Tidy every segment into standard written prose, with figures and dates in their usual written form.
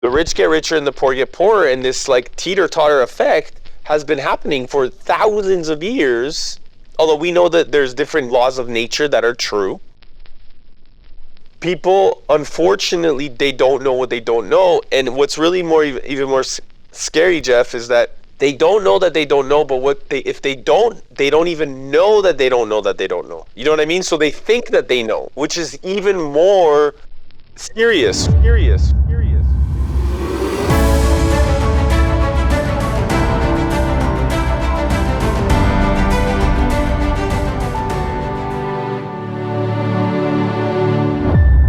The rich get richer and the poor get poorer, and this like teeter-totter effect has been happening for thousands of years. Although we know that there's different laws of nature that are true. People, unfortunately, they don't know what they don't know. And what's really even more scary, Jeff, is that they don't know that they don't know, but if they don't even know that they don't know that they don't know. You know what I mean? So they think that they know, which is even more serious.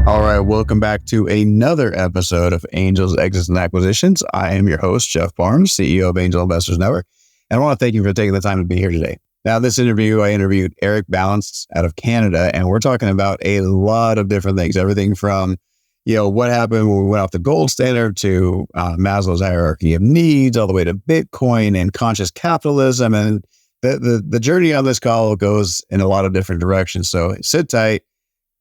All right, welcome back to another episode of Angels, Exits, and Acquisitions. I am your host, Jeff Barnes, CEO of Angel Investors Network, and I want to thank you for taking the time to be here today. Now, this interview, I interviewed Eric Balance out of Canada, and we're talking about a lot of different things, everything from, what happened when we went off the gold standard to Maslow's hierarchy of needs, all the way to Bitcoin and conscious capitalism. And the journey on this call goes in a lot of different directions. So sit tight.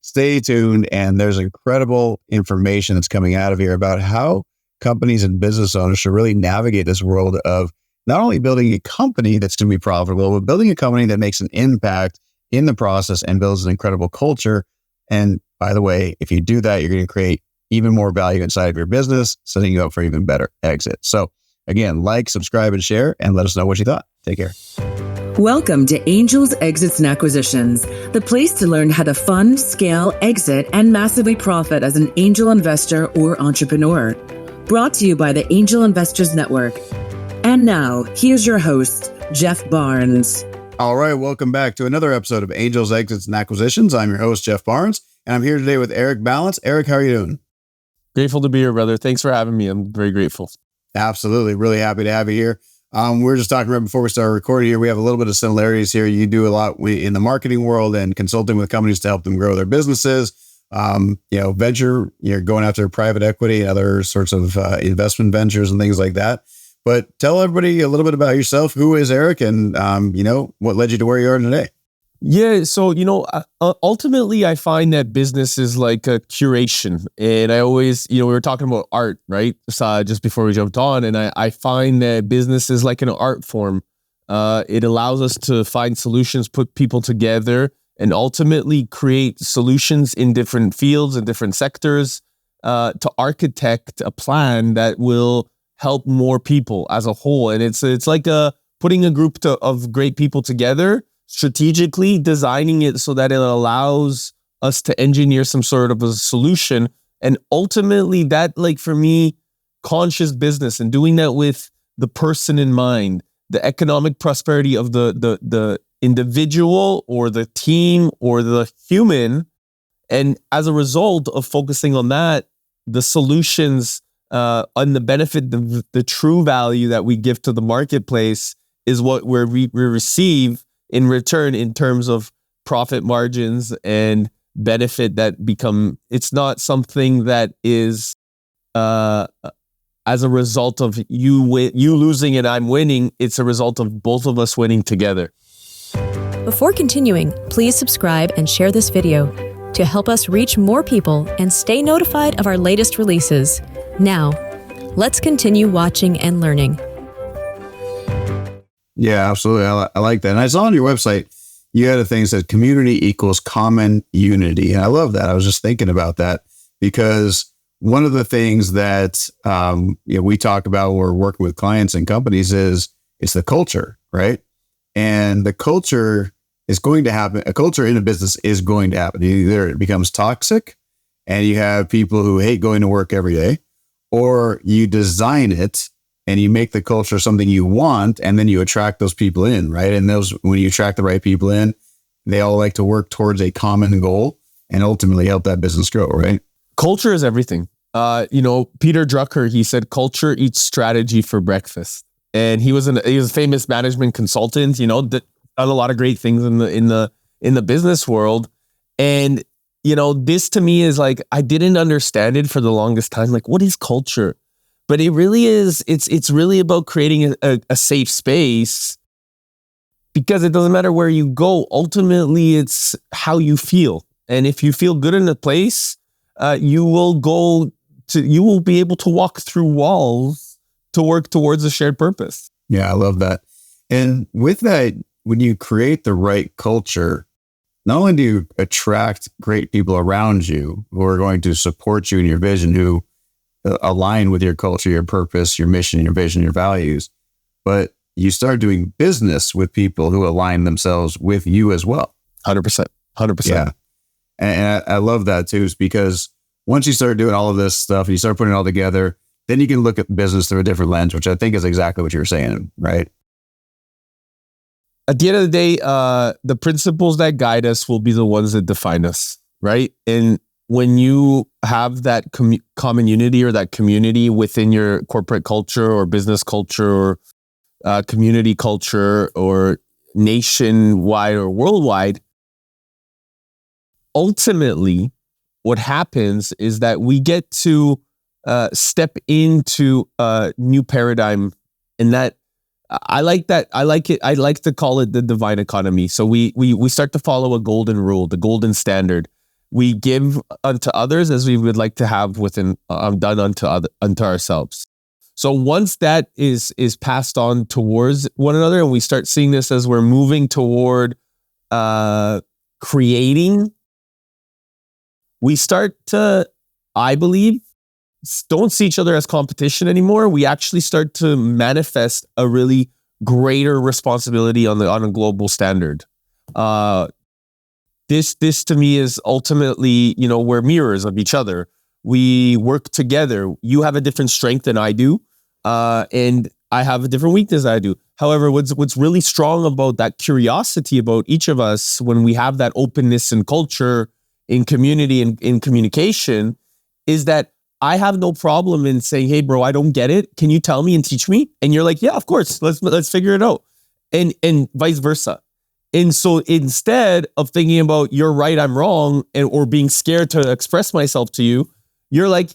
Stay tuned, and there's incredible information that's coming out of here about how companies and business owners should really navigate this world of not only building a company that's going to be profitable, but building a company that makes an impact in the process and builds an incredible culture. And by the way, if you do that, you're going to create even more value inside of your business, setting you up for even better exit. So again, like, subscribe, and share, and let us know what you thought. Take care. Welcome to Angels, Exits, and Acquisitions, the place to learn how to fund, scale, exit, and massively profit as an angel investor or entrepreneur. Brought to you by the Angel Investors Network. And now, here's your host, Jeff Barnes. All right, welcome back to another episode of Angels, Exits, and Acquisitions. I'm your host, Jeff Barnes, and I'm here today with Eric Balance. Eric, how are you doing? Grateful to be here, brother. Thanks for having me. I'm very grateful. Absolutely. Really happy to have you here. We were just talking right before we started recording here. We have a little bit of similarities here. You do a lot in the marketing world and consulting with companies to help them grow their businesses. Venture, you're going after private equity and other sorts of investment ventures and things like that. But tell everybody a little bit about yourself. Who is Eric, and what led you to where you are today? Yeah, so, ultimately I find that business is like a curation. And I always, we were talking about art, right? So just before we jumped on, and I find that business is like an art form. It allows us to find solutions, put people together, and ultimately create solutions in different fields and different sectors to architect a plan that will help more people as a whole. And it's like putting a group of great people together, strategically designing it so that it allows us to engineer some sort of a solution. And ultimately that, like, for me, conscious business and doing that with the person in mind, the economic prosperity of the individual or the team or the human. And as a result of focusing on that, the solutions and the benefit, the true value that we give to the marketplace is what we receive in return in terms of profit margins and benefit that become. It's not something that is as a result of you losing and I'm winning. It's a result of both of us winning together. Before continuing, please subscribe and share this video to help us reach more people and stay notified of our latest releases. Now, let's continue watching and learning. Yeah, absolutely. I like that. And I saw on your website, you had a thing that said community equals common unity. And I love that. I was just thinking about that because one of the things that we talk about when we're working with clients and companies is it's the culture, right? And the culture is going to happen. A culture in a business is going to happen. Either it becomes toxic and you have people who hate going to work every day, or you design it and you make the culture something you want, and then you attract those people in, right? And when you attract the right people in, they all like to work towards a common goal and ultimately help that business grow, right? Culture is everything. Peter Drucker, he said, culture eats strategy for breakfast. And he was a famous management consultant, that done a lot of great things in the business world. And, this to me is like, I didn't understand it for the longest time. Like, what is culture? But it really is, it's really about creating a safe space, because it doesn't matter where you go. Ultimately, it's how you feel. And if you feel good in a place, you will go you will be able to walk through walls to work towards a shared purpose. Yeah, I love that. And with that, when you create the right culture, not only do you attract great people around you who are going to support you in your vision, who align with your culture, your purpose, your mission, your vision, your values, but you start doing business with people who align themselves with you as well. 100%. 100%. Yeah. And I love that too, is because once you start doing all of this stuff and you start putting it all together, then you can look at business through a different lens, which I think is exactly what you're saying, right? At the end of the day, the principles that guide us will be the ones that define us, right? And when you have that common unity or that community within your corporate culture or business culture or community culture or nationwide or worldwide, ultimately, what happens is that we get to step into a new paradigm, and that I like that. I like it. I like to call it the divine economy. So we start to follow a golden rule, the golden standard. We give unto others as we would like to have done unto ourselves. So once that is passed on towards one another, and we start seeing this as we're moving toward creating, we start to, I believe, don't see each other as competition anymore. We actually start to manifest a really greater responsibility on a global standard. This to me is ultimately, we're mirrors of each other. We work together. You have a different strength than I do, and I have a different weakness than I do. However, what's really strong about that curiosity about each of us, when we have that openness in culture, in community, and in communication, is that I have no problem in saying, "Hey, bro, I don't get it. Can you tell me and teach me?" And you're like, "Yeah, of course. Let's figure it out," and vice versa. And so instead of thinking about you're right, I'm wrong, or being scared to express myself to you, you're like,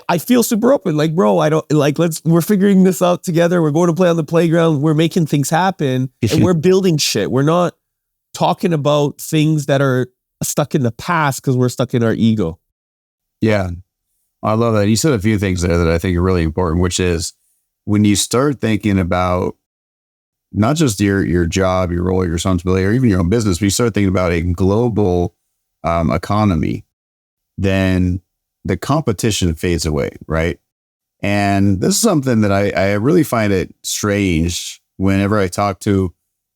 I feel super open. Like, bro, I don't like. We're figuring this out together. We're going to play on the playground. We're making things happen, and we're building shit. We're not talking about things that are stuck in the past because we're stuck in our ego. Yeah. I love that. You said a few things there that I think are really important, which is when you start thinking about not just your job, your role, your responsibility, or even your own business, but you start thinking about a global economy, then the competition fades away, right? And this is something that I really find it strange whenever I talk to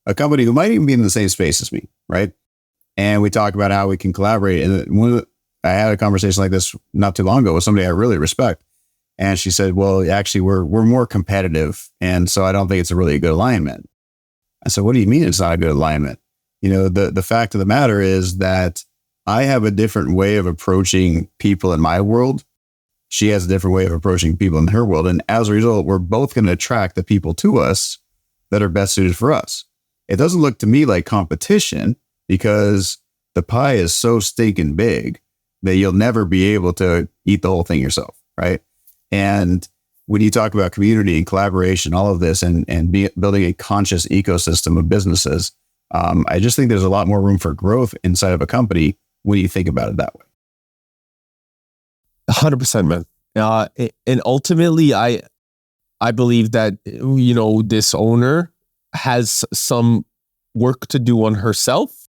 a company who might even be in the same space as me, right? And we talk about how we can collaborate. And I had a conversation like this not too long ago with somebody I really respect. And she said, well, actually, we're more competitive. And so I don't think it's a good alignment. I said, what do you mean it's not a good alignment? The fact of the matter is that I have a different way of approaching people in my world. She has a different way of approaching people in her world. And as a result, we're both going to attract the people to us that are best suited for us. It doesn't look to me like competition because the pie is so stinking big that you'll never be able to eat the whole thing yourself, right? And when you talk about community and collaboration, all of this, and building a conscious ecosystem of businesses, I just think there's a lot more room for growth inside of a company when you think about it that way. 100%, man. And ultimately, I believe that, this owner has some work to do on herself.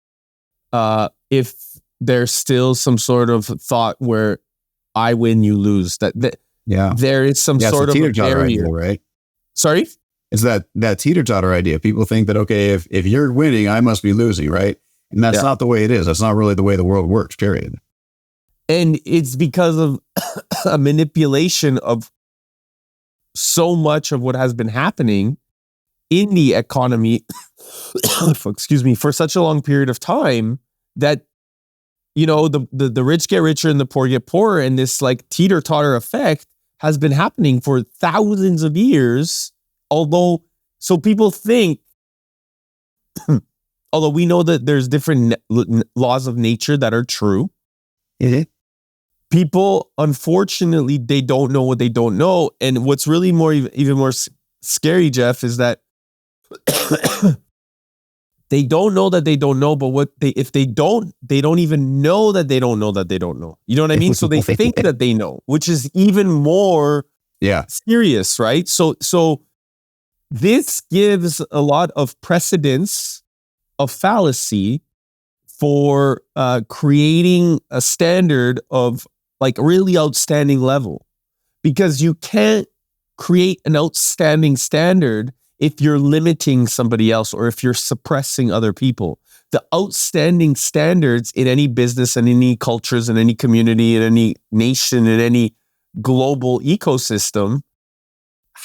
If there's still some sort of thought where I win, you lose, there is some sort of a barrier, idea, right? Sorry? It's that teeter-totter idea. People think that, okay, if you're winning, I must be losing, right? And that's not the way it is. That's not really the way the world works, period. And it's because of a manipulation of so much of what has been happening in the economy, for such a long period of time that, the rich get richer and the poor get poorer. And this like teeter-totter effect has been happening for thousands of years. So people think, although we know that there's different laws of nature that are true, people, unfortunately, they don't know what they don't know. And what's really even more scary, Jeff, is that they don't know that they don't know, but if they don't even know that they don't know that they don't know. You know what I mean? So they think that they know, which is even more serious, right? So this gives a lot of precedence of fallacy for creating a standard of like a really outstanding level, because you can't create an outstanding standard if you're limiting somebody else or if you're suppressing other people. The outstanding standards in any business and any cultures and any community and any nation and any global ecosystem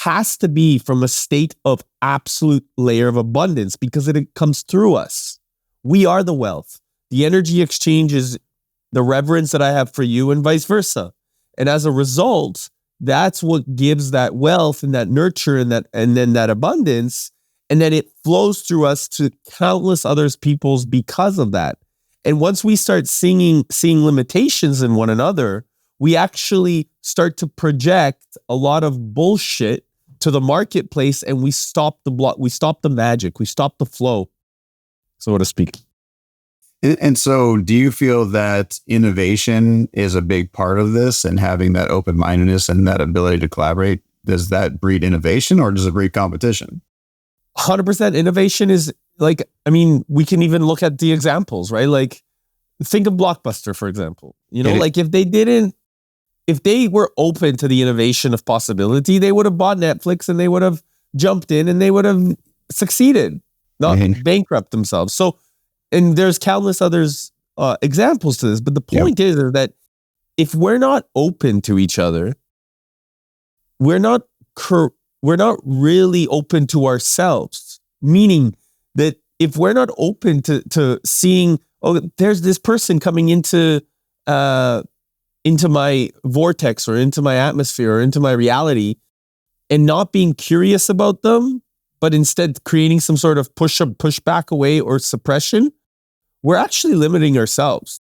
has to be from a state of absolute layer of abundance, because it comes through us. We are the wealth. The energy exchange is the reverence that I have for you and vice versa. And as a result, that's what gives that wealth and that nurture and then that abundance. And then it flows through us to countless others peoples because of that. And once we start seeing limitations in one another, we actually start to project a lot of bullshit to the marketplace, and we stop the magic, we stop the flow, so to speak. And so do you feel that innovation is a big part of this, and having that open-mindedness and that ability to collaborate, does that breed innovation or does it breed competition? 100% innovation is like, I mean, we can even look at the examples, right? Like think of Blockbuster, for example, like if they were open to the innovation of possibility, they would have bought Netflix and they would have jumped in and they would have succeeded, not bankrupt themselves. So, and there's countless others examples to this, but the point is that if we're not open to each other, we're not really open to ourselves. Meaning that if we're not open to seeing, oh, there's this person coming into my vortex or into my atmosphere or into my reality, and not being curious about them, but instead creating some sort of push back away or suppression, we're actually limiting ourselves.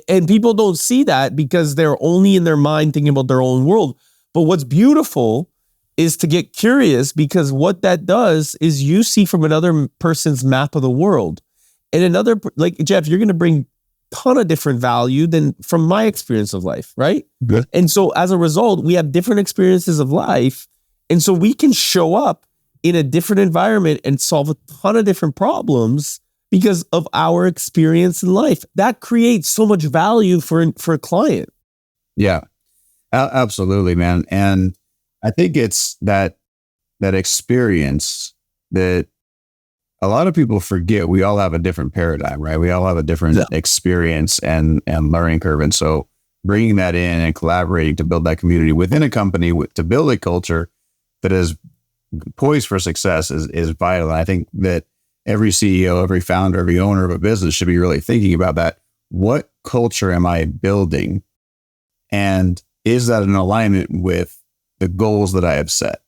And people don't see that because they're only in their mind thinking about their own world. But what's beautiful is to get curious, because what that does is you see from another person's map of the world. And another, like Jeff, you're going to bring a ton of different value than from my experience of life, right? Good. And so as a result, we have different experiences of life. And so we can show up in a different environment and solve a ton of different problems because of our experience in life. That creates so much value for a client. Yeah, absolutely, man. And I think it's that experience that a lot of people forget. We all have a different paradigm, right? We all have a different experience and learning curve. And so bringing that in and collaborating to build that community within a company, to build a culture that is poised for success is vital. And I think that every CEO, every founder, every owner of a business should be really thinking about that. What culture am I building? And is that in alignment with the goals that I have set?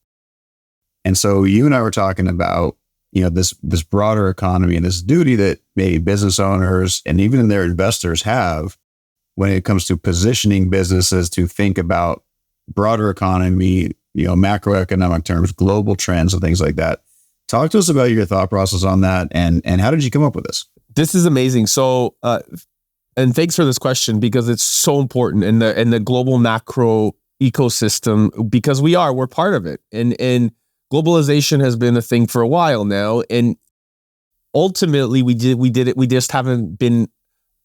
And so you and I were talking about, this broader economy and this duty that maybe business owners and even their investors have when it comes to positioning businesses to think about broader economy, macroeconomic terms, global trends and things like that. Talk to us about your thought process on that, and how did you come up with this? This is amazing. So, and thanks for this question, because it's so important in the global macro ecosystem, because we're part of it, and globalization has been a thing for a while now, and ultimately we did it. We just haven't been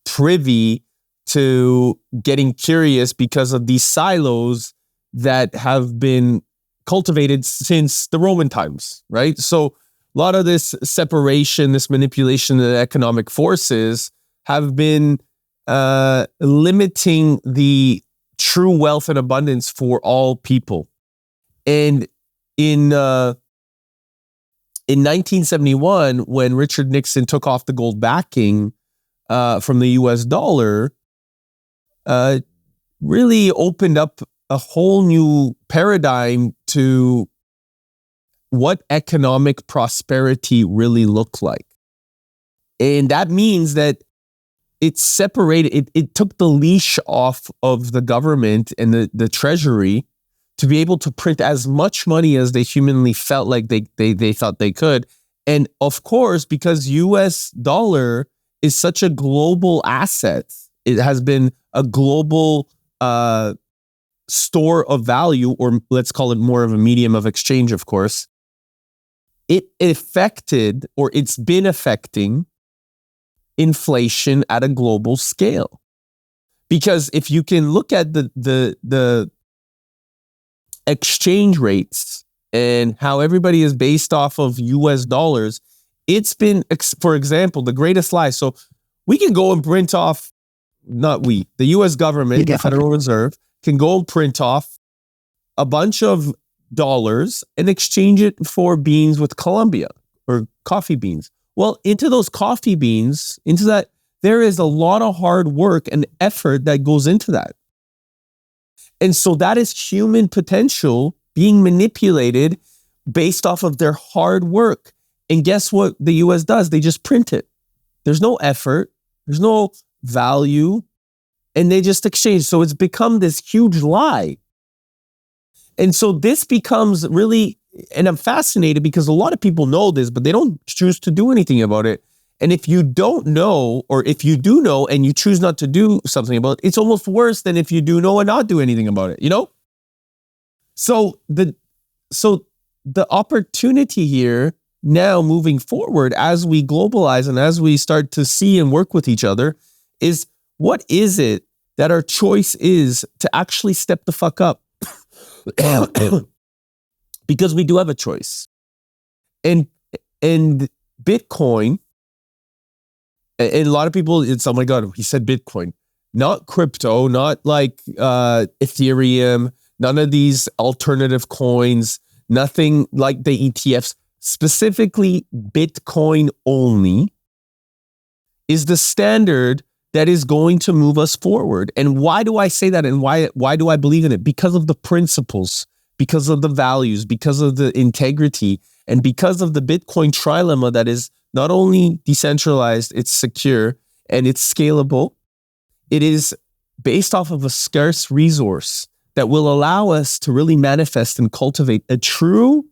privy to getting curious because of these silos that have been cultivated since the Roman times, right? So a lot of this separation, this manipulation of the economic forces have been limiting the true wealth and abundance for all people. And in 1971, when Richard Nixon took off the gold backing from the US dollar, really opened up a whole new paradigm to what economic prosperity really looked like. And that means that it separated, it took the leash off of the government and the treasury to be able to print as much money as they humanly felt like they thought they could, And of course, because US dollar is such a global asset, it has been a global store of value, or let's call it more of a medium of exchange, of course. It affected, or it's been affecting, inflation at a global scale. Because if you can look at the exchange rates and how everybody is based off of US dollars, it's been, for example, the greatest lie. So we can go and print off, the US government, the Federal Reserve, can go and print off a bunch of dollars and exchange it for beans with Colombia or coffee beans. Well, into those coffee beans, into that, there is a lot of hard work and effort that goes into that. And so that is human potential being manipulated based off of their hard work. And guess what the US does? They just print it. There's no effort, there's no value, and they just exchange. So it's become this huge lie. And so this becomes really, and I'm fascinated because a lot of people know this, but they don't choose to do anything about it. And if you don't know, or if you do know and you choose not to do something about it, it's almost worse than if you do know and not do anything about it, you know? So the opportunity here now moving forward as we globalize and as we start to see and work with each other is, what is it that our choice is to actually step the fuck up? Because we do have a choice. And Bitcoin, and a lot of people, it's, oh my God, he said Bitcoin, not crypto, not like Ethereum, none of these alternative coins, nothing like the ETFs, specifically Bitcoin only is the standard that is going to move us forward. And why do I say that? And why do I believe in it? Because of the principles, because of the values, because of the integrity, and because of the Bitcoin trilemma that is not only decentralized, it's secure and it's scalable. It is based off of a scarce resource that will allow us to really manifest and cultivate a true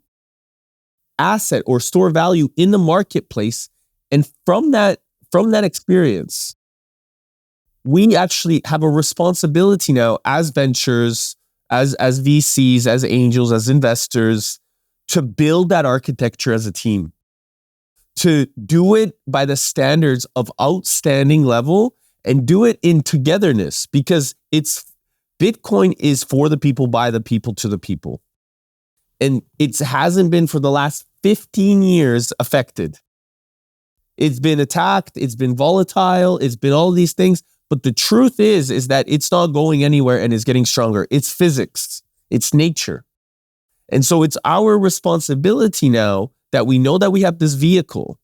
asset or store value in the marketplace. And from that experience, we actually have a responsibility now as ventures, as VCs, as angels, as investors, to build that architecture as a team, to do it by the standards of outstanding level and do it in togetherness, because Bitcoin is for the people, by the people, to the people. And it hasn't been for the last 15 years affected. It's been attacked, it's been volatile, it's been all these things. But the truth is that it's not going anywhere and is getting stronger. It's physics, it's nature. And so it's our responsibility now that we know that we have this vehicle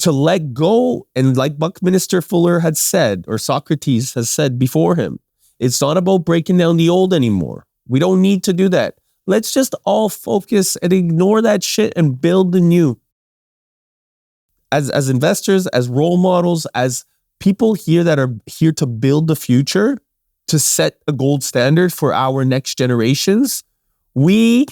to let go. And like Buckminster Fuller had said, or Socrates has said before him, it's not about breaking down the old anymore. We don't need to do that. Let's just all focus and ignore that shit and build the new. As investors, as role models, as people here that are here to build the future, to set a gold standard for our next generations, we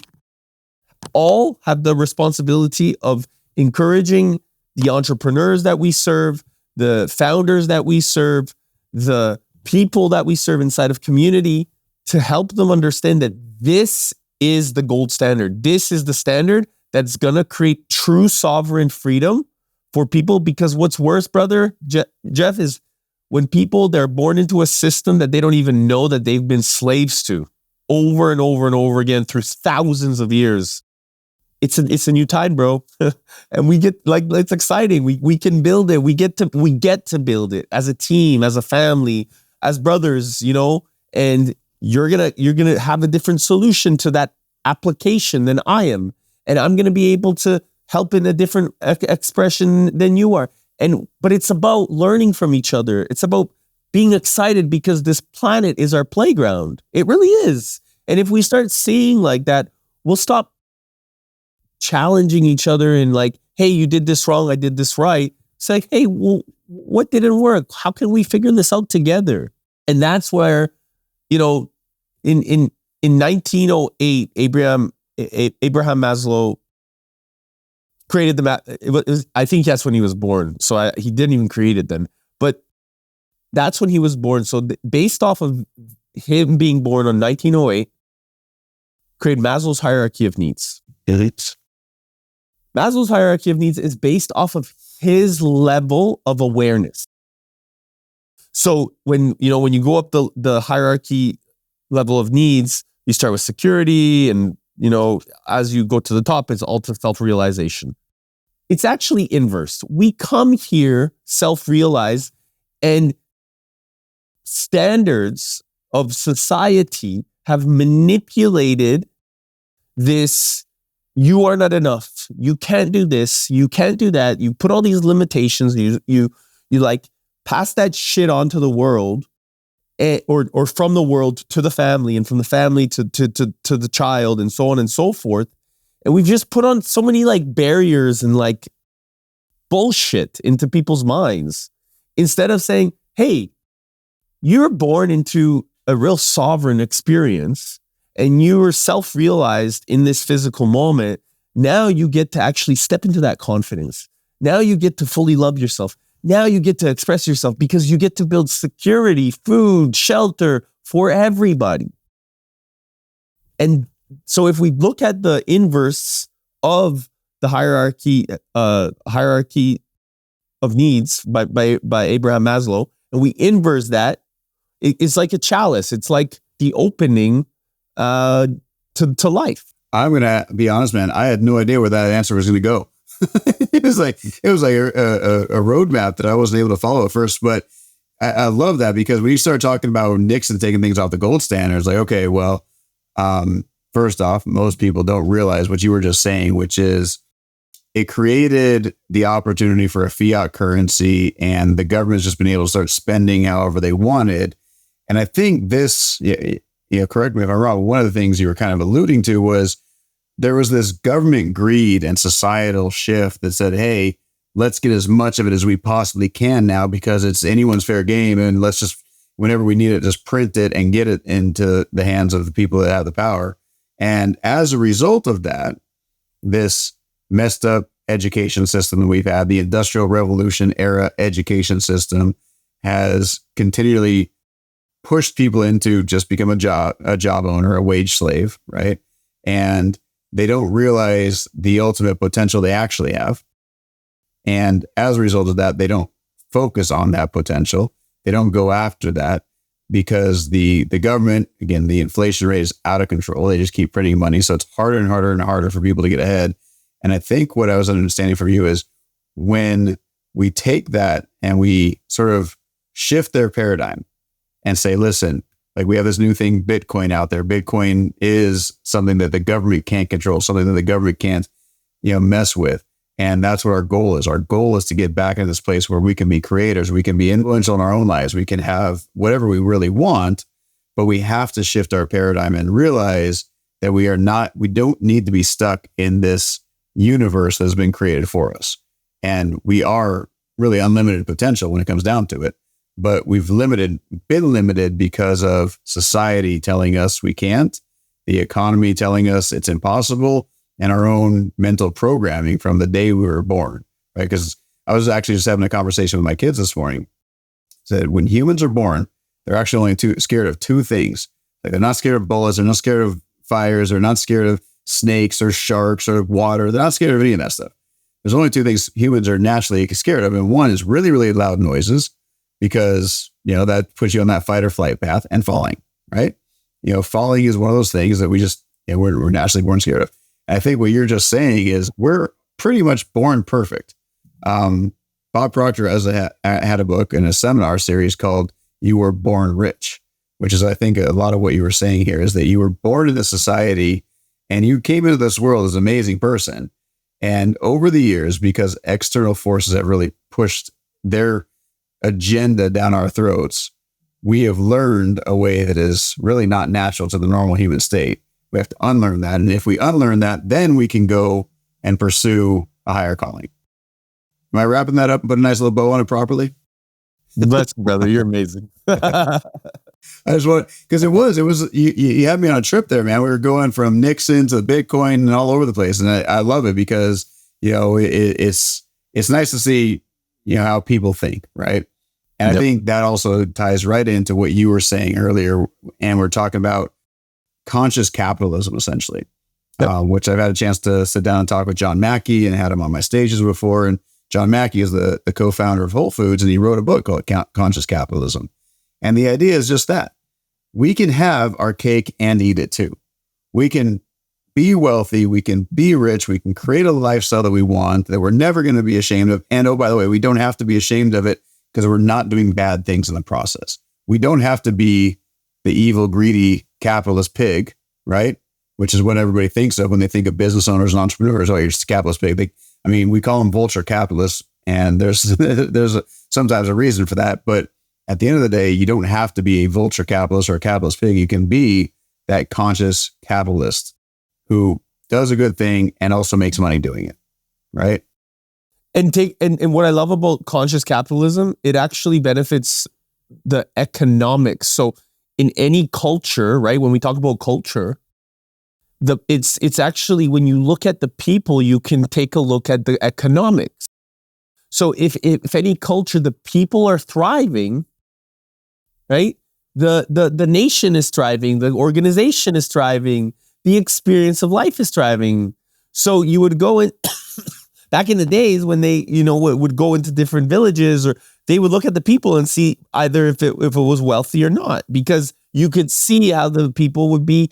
all have the responsibility of encouraging the entrepreneurs that we serve, the founders that we serve, the people that we serve inside of community, to help them understand that this is the gold standard. This is the standard that's going to create true sovereign freedom for people. Because what's worse, brother, Jeff, is when people, they're born into a system that they don't even know that they've been slaves to over and over and over again through thousands of years. It's a new tide, bro. And we get, like, it's exciting. We can build it. We get to build it as a team, as a family, as brothers, you know, and you're gonna have a different solution to that application than I am. And I'm gonna be able to help in a different expression than you are. But it's about learning from each other. It's about being excited because this planet is our playground. It really is. And if we start seeing like that, we'll stop challenging each other and like, hey, you did this wrong, I did this right. It's like, hey, well, what didn't work? How can we figure this out together? And that's where, you know, in 1908, Abraham Maslow created I think that's when he was born. So he didn't even create it then. But that's when he was born. So based off of him being born on 1908, created Maslow's hierarchy of needs. Maslow's hierarchy of needs is based off of his level of awareness. So when you go up the hierarchy level of needs, you start with security, and as you go to the top, it's ultimate self-realization. It's actually inverse. We come here self-realized, and standards of society have manipulated this. You are not enough. You can't do this. You can't do that. You put all these limitations. You like pass that shit on to the world, or from the world to the family, and from the family to the child, and so on and so forth. And we've just put on so many like barriers and like bullshit into people's minds, instead of saying, hey, you're born into a real sovereign experience, and you were self-realized in this physical moment. Now you get to actually step into that confidence. Now you get to fully love yourself. Now you get to express yourself, because you get to build security, food, shelter for everybody. And so if we look at the inverse of the hierarchy of needs by Abraham Maslow, and we inverse that, it's like a chalice. It's like the opening to life. I'm going to be honest, man. I had no idea where that answer was going to go. it was like a roadmap that I wasn't able to follow at first. But I love that, because when you start talking about Nixon taking things off the gold standard, it's like, okay, well, first off, most people don't realize what you were just saying, which is it created the opportunity for a fiat currency, and the government's just been able to start spending however they wanted. And I think this, correct me if I'm wrong, one of the things you were kind of alluding to was there was this government greed and societal shift that said, hey, let's get as much of it as we possibly can now, because it's anyone's fair game. And let's just, whenever we need it, just print it and get it into the hands of the people that have the power. And as a result of that, this messed up education system that we've had, the Industrial Revolution era education system, has continually pushed people into just become a job owner, a wage slave, right? And they don't realize the ultimate potential they actually have. And as a result of that, they don't focus on that potential. They don't go after that, because the government, again, the inflation rate is out of control. They just keep printing money. So it's harder and harder and harder for people to get ahead. And I think what I was understanding from you is when we take that and we sort of shift their paradigm and say, listen, like we have this new thing, Bitcoin out there. Bitcoin is something that the government can't control, something that the government can't, mess with. And that's what our goal is. Our goal is to get back into this place where we can be creators. We can be influential in our own lives. We can have whatever we really want, but we have to shift our paradigm and realize that we don't need to be stuck in this universe that's been created for us. And we are really unlimited potential when it comes down to it. But we've been limited because of society telling us we can't, the economy telling us it's impossible, and our own mental programming from the day we were born, right? Because I was actually just having a conversation with my kids this morning. Said when humans are born, they're actually only scared of two things. Like they're not scared of bullets, they're not scared of fires, they're not scared of snakes or sharks or water. They're not scared of any of that stuff. There's only two things humans are naturally scared of. And one is really, really loud noises, because, that puts you on that fight or flight path, and falling, right? Falling is one of those things that we just, we're naturally born scared of. And I think what you're just saying is we're pretty much born perfect. Bob Proctor had a book in a seminar series called You Were Born Rich, which is, I think, a lot of what you were saying here is that you were born in this society and you came into this world as an amazing person. And over the years, because external forces have really pushed their agenda down our throats, we have learned a way that is really not natural to the normal human state. We have to unlearn that. And if we unlearn that, then we can go and pursue a higher calling. Am I wrapping that up and put a nice little bow on it properly? Bless you, brother. You're amazing. I just want, because it was, you had me on a trip there, man. We were going from Nixon to Bitcoin and all over the place. And I love it because, it's nice to see, how people think, right? And I think that also ties right into what you were saying earlier. And we're talking about conscious capitalism, essentially, which I've had a chance to sit down and talk with John Mackey and had him on my stages before. And John Mackey is the co-founder of Whole Foods, and he wrote a book called Conscious Capitalism. And the idea is just that we can have our cake and eat it too. We can be wealthy, we can be rich, we can create a lifestyle that we want, that we're never going to be ashamed of. And oh, by the way, we don't have to be ashamed of it because we're not doing bad things in the process. We don't have to be the evil, greedy, capitalist pig, right? Which is what everybody thinks of when they think of business owners and entrepreneurs. Oh, you're just a capitalist pig. We call them vulture capitalists, and there's sometimes a reason for that. But at the end of the day, you don't have to be a vulture capitalist or a capitalist pig. You can be that conscious capitalist who does a good thing and also makes money doing it, right? And what I love about conscious capitalism, it actually benefits the economics. So in any culture, right? When we talk about culture, it's actually, when you look at the people, you can take a look at the economics. So if any culture, the people are thriving, right? The nation is thriving, the organization is thriving, the experience of life is thriving. So you would go in back in the days when they, would go into different villages, or they would look at the people and see either if it was wealthy or not, because you could see how the people would be.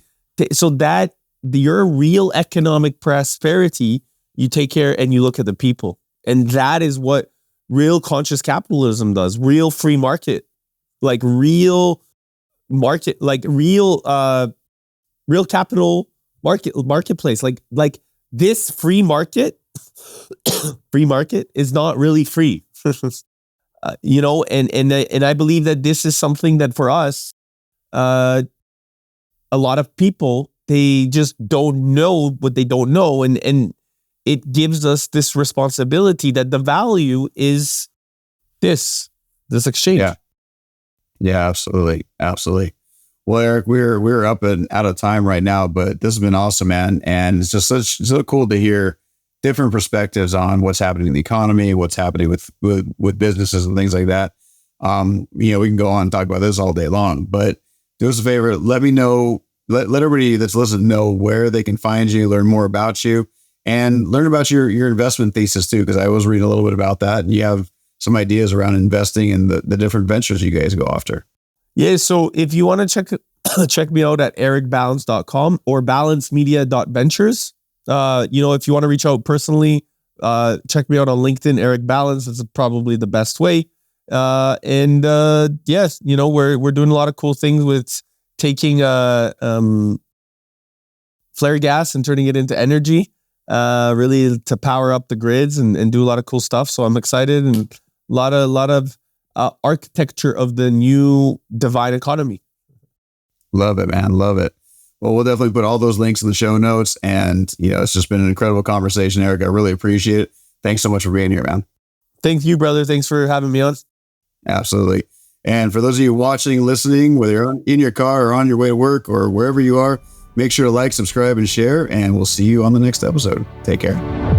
So that your real economic prosperity, you take care and you look at the people. And that is what real conscious capitalism does. Real free market, like real market, like real capital marketplace, like this free market is not really free, and I believe that this is something that for us, a lot of people, they just don't know what they don't know, and it gives us this responsibility that the value is this exchange. Yeah, absolutely. Well, Eric, we're up and out of time right now, but this has been awesome, man. And it's just so cool to hear different perspectives on what's happening in the economy, what's happening with businesses and things like that. We can go on and talk about this all day long, but do us a favor, let me know, let everybody that's listening know where they can find you, learn more about you, and learn about your investment thesis too, because I was reading a little bit about that, and you have some ideas around investing in the different ventures you guys go after. Yeah, so if you want to check me out at ericbalance.com or balancemedia.ventures. If you want to reach out personally, check me out on LinkedIn, Eric Balance. That's probably the best way. Yes, we're doing a lot of cool things with taking flare gas and turning it into energy, really to power up the grids and do a lot of cool stuff. So I'm excited, and a lot of architecture of the new divine economy. Love it, man. Love it. Well, we'll definitely put all those links in the show notes. And, it's just been an incredible conversation, Eric. I really appreciate it. Thanks so much for being here, man. Thank you, brother. Thanks for having me on. Absolutely. And for those of you watching, listening, whether you're in your car or on your way to work or wherever you are, make sure to like, subscribe, and share. And we'll see you on the next episode. Take care.